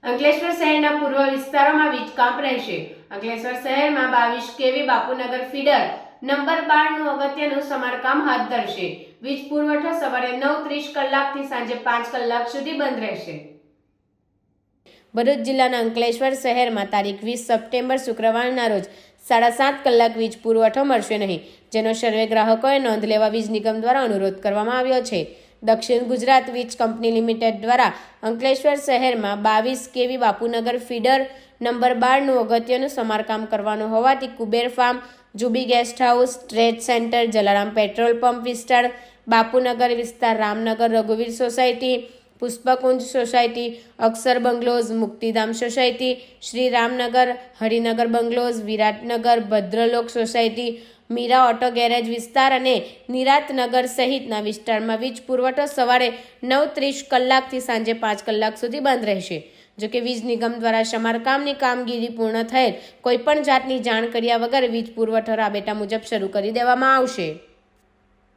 અંકલેશ્વર શહેરના પૂર્વ વિસ્તારોમાં વીજ કાપ રહેશે. અંકલેશ્વર શહેરમાં 22 કેવી બાપુનગર ફીડર નંબર 12 નું અગત્યનું સમારકામ હાથ ધરશે. વીજ પુરવઠો સવારે 9:30 કલાકથી સાંજે 5 કલાક સુધી બંધ રહેશે. ભરૂચ જિલ્લાના અંકલેશ્વર શહેરમાં તારીખ 20 સપ્ટેમ્બર શુક્રવારના રોજ 7.5 કલાક વીજ પુરવઠો મળશે નહીં, જેનો સર્વે ગ્રાહકોએ નોંધ લેવા વીજ નિગમ દ્વારા અનુરોધ કરવામાં આવ્યો છે. દક્ષિણ ગુજરાત વીજ કંપની લિમિટેડ દ્વારા અંકલેશ્વર શહેરમાં 22 કેવી બાપુનગર ફીડર નંબર 12 નું અગત્યનું સમારકામ કરવાનું હોવાથી Kuber farm, Jubi guest house, trade centre, Jalaram petrol pump વિસ્તાર, બાપુનગર વિસ્તાર, રામનગર રઘુવીર society, Pushpakunj society, Akshar bungalows, Muktidham society, Shri Ramnagar, Harinagar bungalows, Viratnagar, Bhadralok society, Meera auto garage વિસ્તાર અને નિરાતનગર સહિતના વિસ્તારમાં વીજ પુરવઠો સવારે 9:30 કલાકથી સાંજે 5 કલાક સુધી બંધ રહેશે. જોકે વીજ નિગમ દ્વારા સમારકામની કામગીરી પૂર્ણ થયેલ કોઈપણ જાતની જાણ કર્યા વગર વીજ પુરવઠો રાબેતા મુજબ શરૂ કરી દેવામાં આવશે.